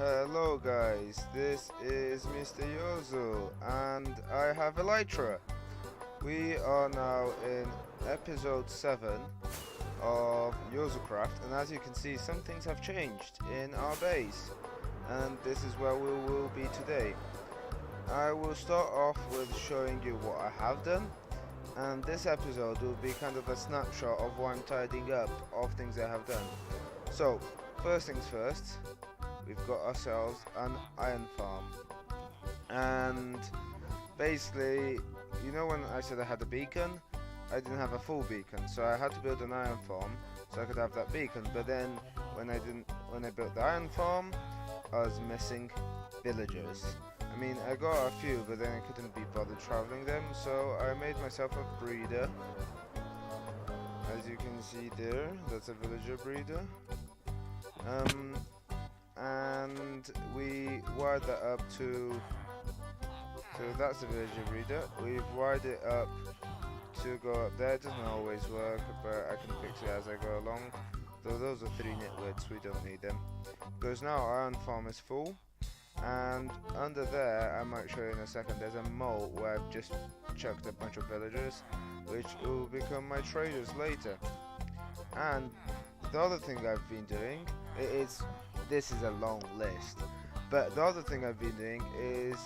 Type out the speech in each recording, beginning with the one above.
Hello guys, this is Mr. Yozo and I have Elytra. We are now in episode 7 of YosoCraft, and as you can see some things have changed in our base, and this is where we will be today. I will start off with showing you what I have done, and this episode will be kind of a snapshot of what I'm tidying up of things I have done. So, first things first, we've got ourselves an iron farm, and basically, you know when I said I had a beacon, I didn't have a full beacon, so I had to build an iron farm so I could have that beacon. But then when I built the iron farm, I was missing villagers. I mean, I got a few, but then I couldn't be bothered traveling them, so I made myself a breeder. As you can see there, that's a villager breeder. And we wired that up to, so that's the villager breeder. We've wired it up to go up there. It doesn't always work, but I can fix it as I go along. Though those are 3 nitwits, we don't need them. Because now our iron farm is full, and under there, I might show you in a second, there's a moat where I've just chucked a bunch of villagers, which will become my traders later. And the other thing I've been doing this is a long list, but the other thing I've been doing is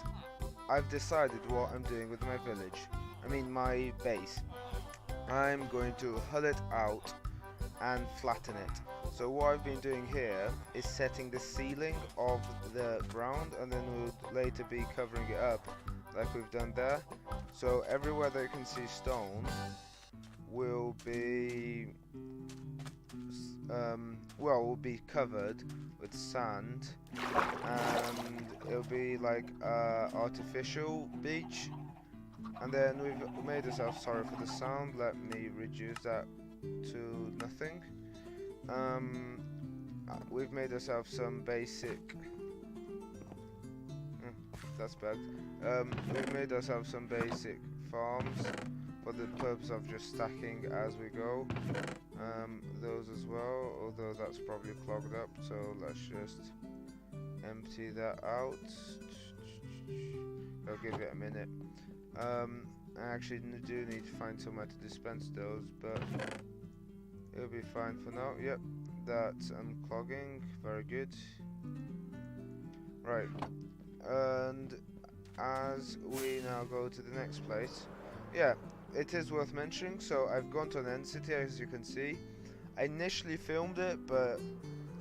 I've decided what I'm doing with my village. I mean my base. I'm going to hull it out and flatten it. So what I've been doing here is setting the ceiling of the ground, and then we'll later be covering it up like we've done there. So everywhere that you can see stone will be will be covered with sand, and it'll be like artificial beach. And then we've made ourselves, sorry for the sound, let me reduce that to nothing. We've made ourselves some basic that's bad. We've made ourselves some basic farms for the purpose of just stacking as we go. Those as well, although that's probably clogged up, so let's just empty that out. I'll give it a minute. I actually do need to find somewhere to dispense those, but it'll be fine for now. Yep, that's unclogging, very good. Right, and as we now go to the next place, yeah, it is worth mentioning, so I've gone to an end city, as you can see. I initially filmed it, but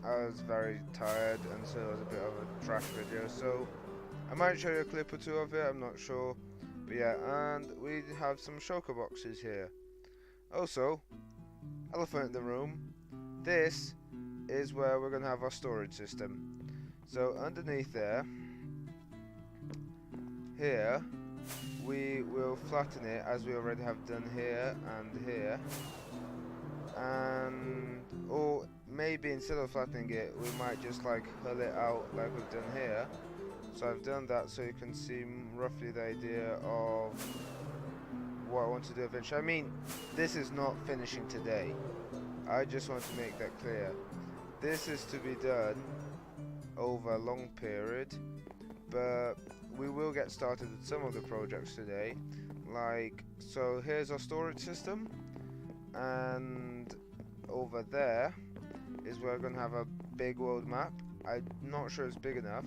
I was very tired, and so it was a bit of a trash video, so I might show you a clip or 2 of it, I'm not sure. But yeah, and we have some shulker boxes here. Also, elephant in the room, this is where we're going to have our storage system. So underneath there, here, we will flatten it as we already have done here and here, and or maybe instead of flattening it we might just like hull it out like we've done here. So I've done that so you can see roughly the idea of what I want to do eventually. I mean, this is not finishing today, I just want to make that clear. This is to be done over a long period, but we will get started with some of the projects today. Like, so here's our storage system, and over there is where we're going to have a big world map. I'm not sure it's big enough.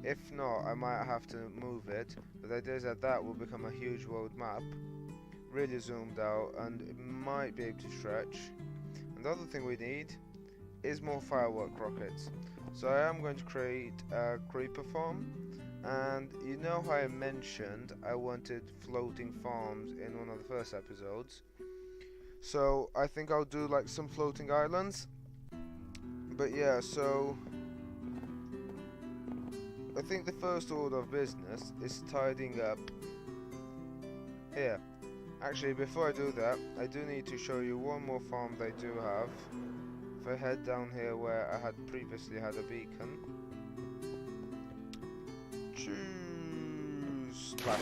If not, I might have to move it, but the idea is that that will become a huge world map, really zoomed out, and it might be able to stretch. And the other thing we need is more firework rockets. So I am going to create a creeper farm. And you know how I mentioned I wanted floating farms in one of the first episodes, so I think I'll do like some floating islands. But yeah, so I think the first order of business is tidying up here. Actually, before I do that, I do need to show you one more farm that I do have. If I head down here where I had previously had a beacon, splash.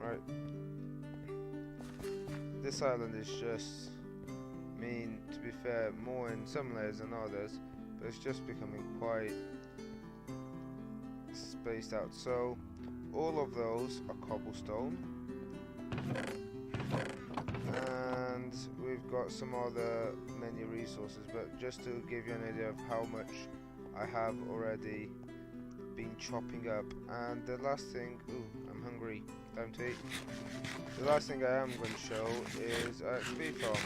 Right. This island is just, I mean, to be fair, more in some layers than others. but it's just becoming quite spaced out. So all of those are cobblestone, and we've got some other many resources, but just to give you an idea of how much I have already been chopping up. And the last thing, ooh, I'm hungry, time to eat. The last thing I am going to show is our XP farm.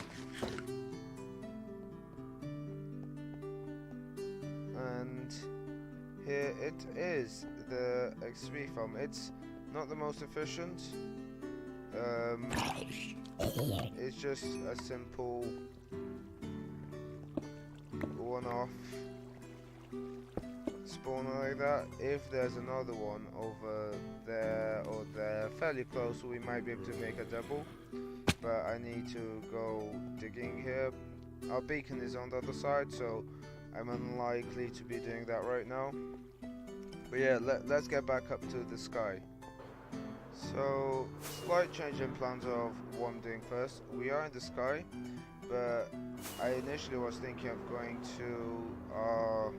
And here it is, the XP farm. It's not the most efficient. It's just a simple one-off spawner like that. If there's another one over there or there fairly close, we might be able to make a double, but I need to go digging here. Our beacon is on the other side, so I'm unlikely to be doing that right now. But yeah, let's get back up to the sky. So, slight change in plans of what I'm doing first. We are in the sky, but I initially was thinking of going to our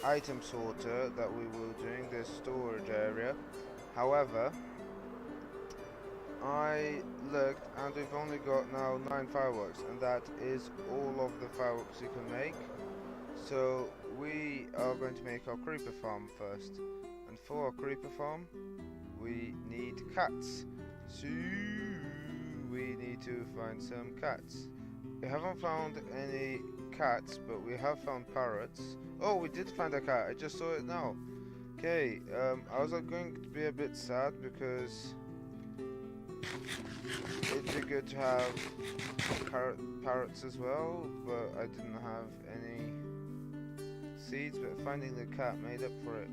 item sorter that we were doing, this storage area. However, I looked and we've only got now 9 fireworks, and that is all of the fireworks you can make. So we are going to make our creeper farm first, and for our creeper farm we need cats. So we need to find some cats. We haven't found any cats, but we have found parrots. Oh, we did find a cat, I just saw it now. Okay, I was going to be a bit sad because it'd be good to have parrots as well, but I didn't have any seeds, but finding the cat made up for it.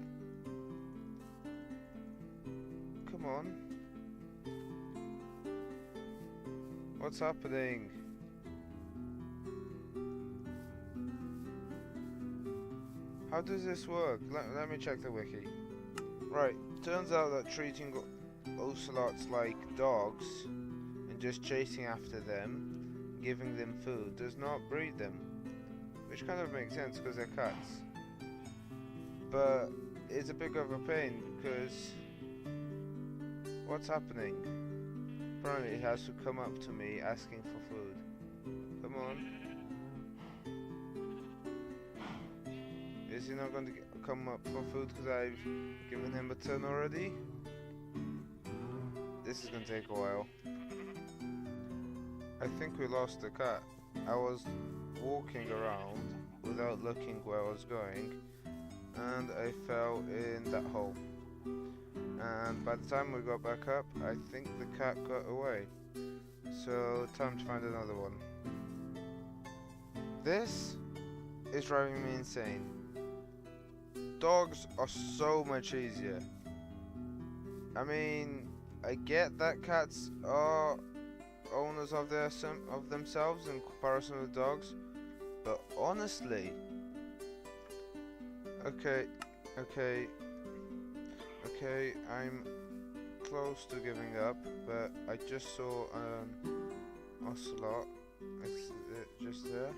Come on. What's happening? How does this work? Let me check the wiki. Right, turns out that treating ocelots like dogs and just chasing after them, giving them food, does not breed them. Which kind of makes sense because they're cats. But it's a bit of a pain because what's happening? Apparently he has to come up to me asking for food. Come on. Is he not going to come up for food because I've given him a ton already? This is going to take a while. I think we lost the cat. I was walking around without looking where I was going, and I fell in that hole. And by the time we got back up, I think the cat got away. So time to find another one. This is driving me insane. Dogs are so much easier. I mean, I get that cats are owners of themselves in comparison with dogs, but honestly, okay, I'm close to giving up, but I just saw ocelot. Is it just there?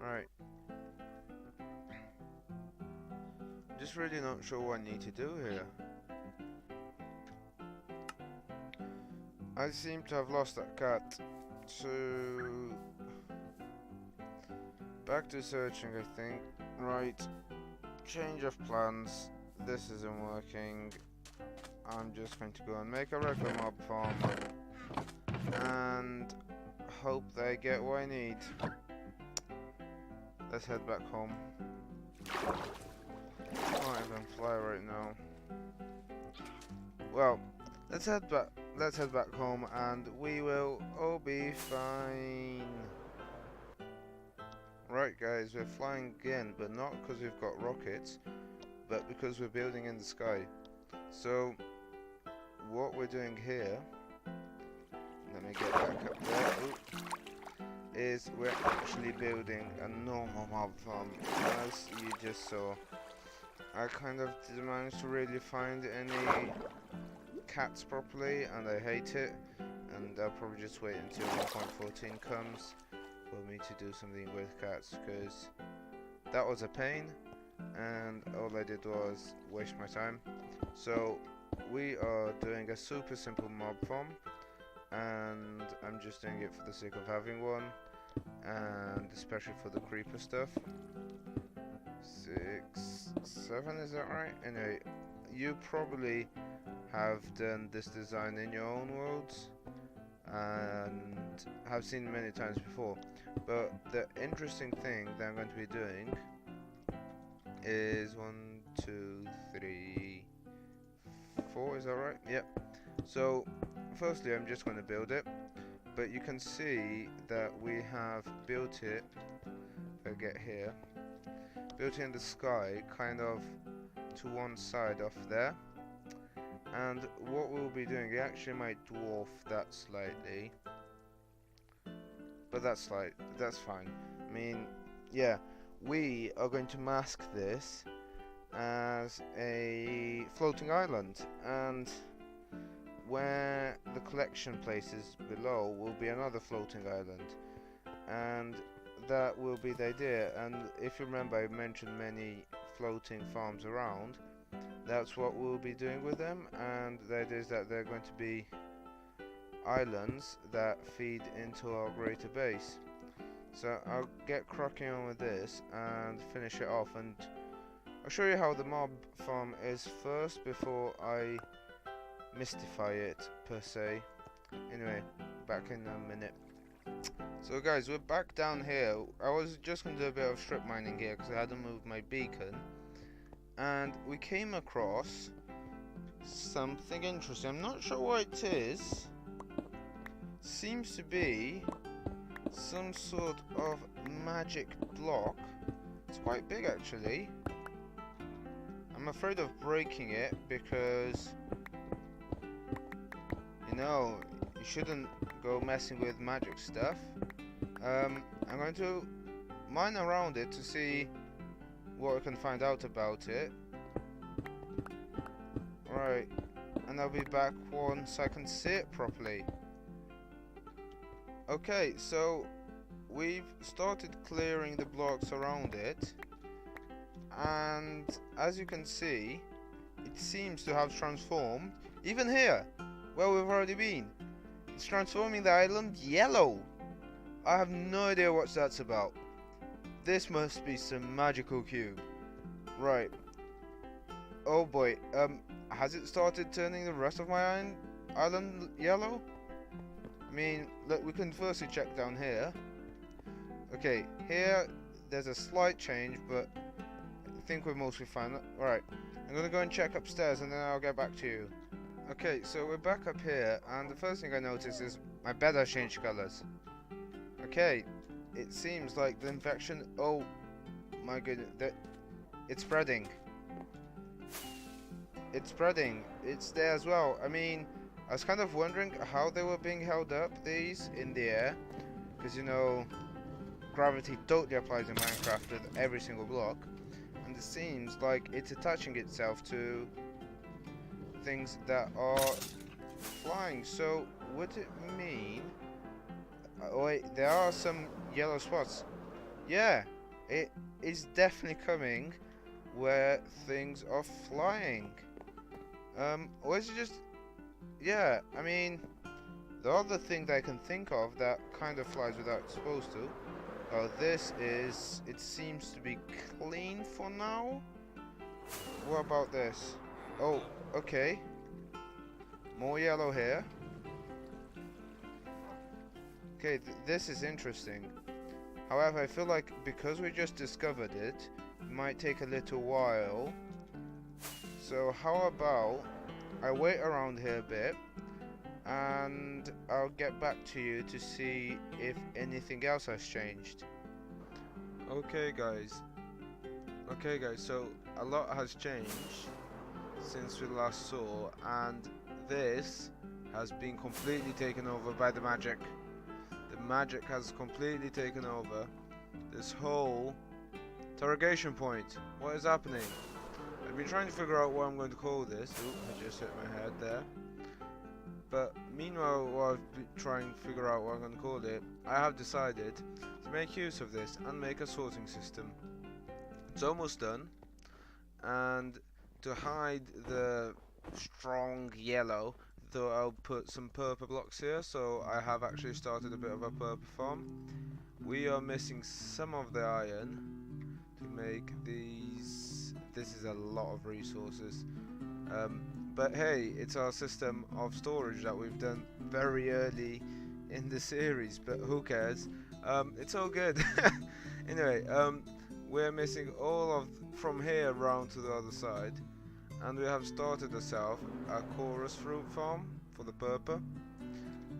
Alright. Just really not sure what I need to do here. I seem to have lost that cat, so back to searching, I think. Right, change of plans. This isn't working. I'm just going to go and make a regular mob farm and hope that I get what I need. Let's head back home. Can't even fly right now. Well, let's head back home and we will all be fine. Right guys, we're flying again, but not because we've got rockets, but because we're building in the sky. So what we're doing here, let me get back up there, is we're actually building a normal mob farm, as you just saw. I kind of didn't manage to really find any cats properly, and I hate it, and I'll probably just wait until 1.14 comes for me to do something with cats, because that was a pain and all I did was waste my time. So we are doing a super simple mob farm, and I'm just doing it for the sake of having one, and especially for the creeper stuff. 6, 7, is that right? Anyway, you probably have done this design in your own worlds and have seen it many times before, but the interesting thing that I'm going to be doing is 1, 2, 3, 4, is that right? Yep. So firstly I'm just going to build it, but you can see that we have built it, if I get here, built it in the sky, kind of to one side off there. And what we'll be doing, it actually might dwarf that slightly, but that's fine. I mean, yeah, we are going to mask this as a floating island, and where the collection places below will be another floating island, and that will be the idea. And if you remember, I mentioned many floating farms around. That's what we'll be doing with them, and the idea is that they're going to be islands that feed into our greater base. So I'll get cracking on with this and finish it off, and I'll show you how the mob farm is first before I mystify it per se. Anyway, back in a minute. So guys, we're back down here. I was just going to do a bit of strip mining here because I hadn't moved my beacon, and we came across something interesting. I'm not sure what it is. Seems to be some sort of magic block. It's quite big actually. I'm afraid of breaking it because, you know, you shouldn't go messing with magic stuff. I'm going to mine around it to see what I can find out about it. Right, and I'll be back once I can see it properly. Okay, so we've started clearing the blocks around it, and as you can see, it seems to have transformed, even here, where we've already been. It's transforming the island yellow. I have no idea what that's about. This must be some magical cube. Right. Oh boy, has it started turning the rest of my island yellow? I mean, look, we can firstly check down here. Okay, here there's a slight change, but I think we're mostly fine. Alright, I'm gonna go and check upstairs and then I'll get back to you. Okay, so we're back up here, and the first thing I notice is my bed has changed colours. Okay, it seems like the infection, oh my goodness, it's spreading. It's spreading. It's there as well. I mean, I was kind of wondering how they were being held up, these, in the air. Because, you know, gravity totally applies in Minecraft with every single block. And it seems like it's attaching itself to things that are flying. So, would it mean... Oh wait, there are some yellow spots. Yeah, it is definitely coming where things are flying. Or is it just... Yeah, I mean, the other thing that I can think of that kind of flies without it's supposed to. Oh, this is... It seems to be clean for now. What about this? Oh, okay. More yellow here. Okay, this is interesting. However, I feel like because we just discovered it, it might take a little while. So how about I wait around here a bit and I'll get back to you to see if anything else has changed. Okay guys, so a lot has changed since we last saw, and this has been completely taken over by the magic. The magic has completely taken over this whole interrogation point. What is happening? I've been trying to figure out what I'm going to call this. Oop, I just hit my head there. But meanwhile, while I've been trying to figure out what I'm going to call it, I have decided to make use of this and make a sorting system. It's almost done, and to hide the strong yellow, though I'll put some purple blocks here, so I have actually started a bit of a purple farm. We are missing some of the iron to make these. This is a lot of resources. But hey, it's our system of storage that we've done very early in the series, but who cares? It's all good. Anyway, we're missing all of from here round to the other side, and we have started ourselves a chorus fruit farm for the purple,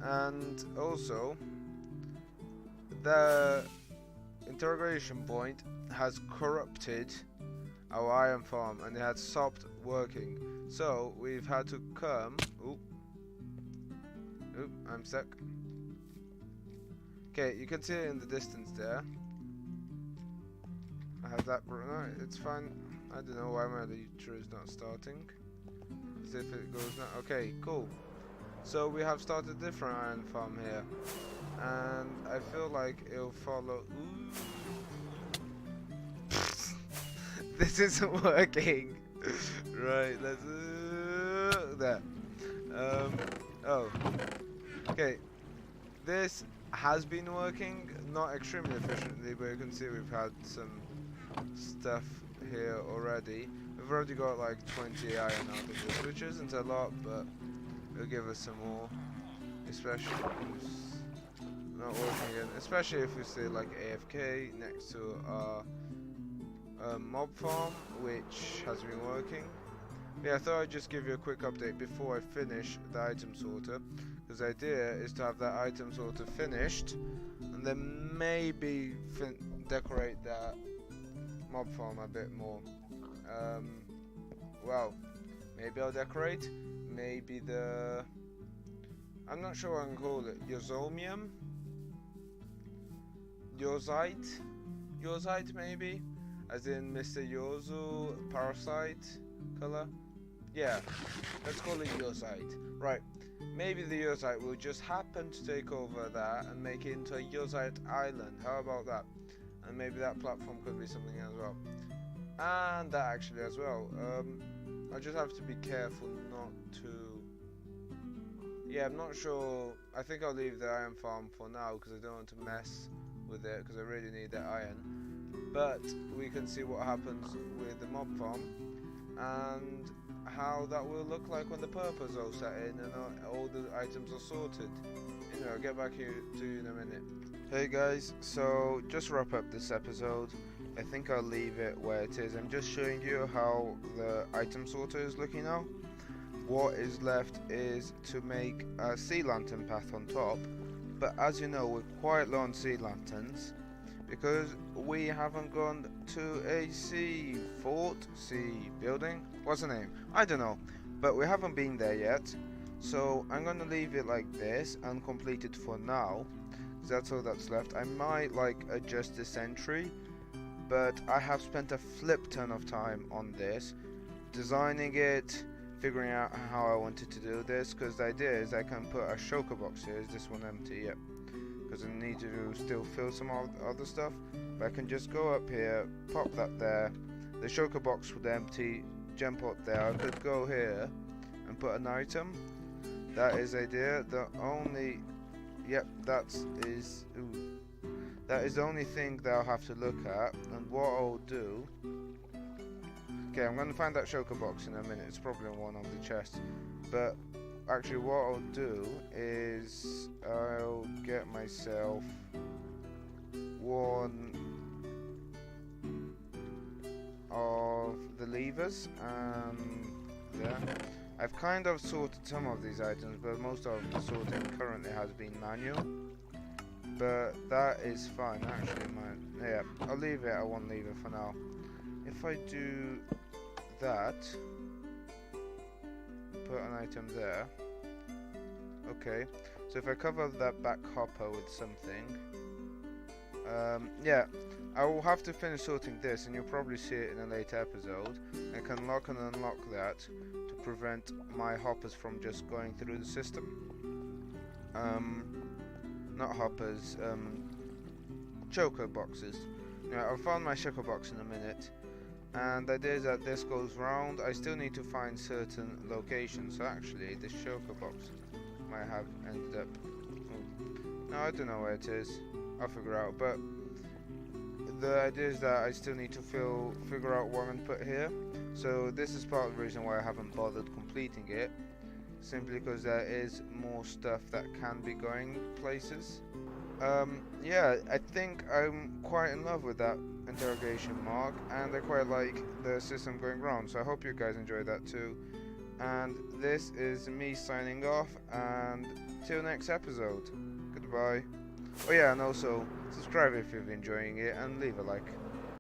and also the interrogation point has corrupted our iron farm and it had stopped working, so we've had to come. I'm stuck. Okay, you can see it in the distance there. I have that. No, it's fine. I don't know why my leader is not starting. As if it goes now. Okay, cool. So we have started a different iron farm here, and I feel like it'll follow. This isn't working. Right, let's there. Oh, okay. This has been working, not extremely efficiently, but you can see we've had some stuff here already. We've already got like 20 iron out of this, which isn't a lot, but it'll give us some more. Especially if it's not working again. Especially if we stay like AFK next to our mob farm, which has been working. Yeah, I thought I'd just give you a quick update before I finish the item sorter, because the idea is to have that item sorter finished, and then maybe decorate that mob farm a bit more. Well, maybe I'll decorate, maybe I'm not sure what I can call it, Yosomium? YOSITE maybe? As in Mr. Yoso Parasite color? Yeah, let's call it YOSITE. Right, maybe the YOSITE will just happen to take over that and make it into a YOSITE island. How about that? And maybe that platform could be something as well. And that actually as well. I just have to be careful not to... Yeah, I'm not sure. I think I'll leave the iron farm for now because I don't want to mess with it because I really need that iron. But we can see what happens with the mob farm and how that will look like when the purples all set in and all the items are sorted. Anyway, I'll get back to you in a minute. Hey guys, so just to wrap up this episode, I think I'll leave it where it is. I'm just showing you how the item sorter is looking now. What is left is to make a sea lantern path on top, but as you know, we're quite low on sea lanterns because we haven't gone to a sea building. What's the name? I don't know, but we haven't been there yet. So I'm gonna leave it like this, uncompleted for now, because that's all that's left. I might like adjust this entry, but I have spent a flip ton of time on this, designing it, figuring out how I wanted to do this, because the idea is I can put a shulker box here. Is this one empty? Yep. Because I need to still fill some other stuff, but I can just go up here, pop that there, the shulker box would empty, jump up there. I could go here and put an item. That is the idea. The only, yep, that is the only thing that I'll have to look at. And what I'll do, okay, I'm going to find that shulker box in a minute. It's probably one on the chest, but actually what I'll do is I'll get myself one of the levers, and yeah, I've kind of sorted some of these items, but most of the sorting currently has been manual, but that is fine actually. Yeah, I'll leave it at one lever for now. If I do that, put an item there. Okay, so if I cover that back hopper with something, yeah, I will have to finish sorting this, and you'll probably see it in a later episode. I can lock and unlock that to prevent my hoppers from just going through the system. Not hoppers, choker boxes. Now, I'll find my choker box in a minute, and the idea is that this goes round. I still need to find certain locations, so actually this choker box might have ended up... no, I don't know where it is, I'll figure out, but the idea is that I still need to figure out what I'm going to put here. So this is part of the reason why I haven't bothered completing it, simply because there is more stuff that can be going places. Yeah, I think I'm quite in love with that interrogation mark, and I quite like the system going round, so I hope you guys enjoy that too. And this is me signing off, and till next episode, goodbye. Oh yeah, and also subscribe if you're enjoying it, and leave a like.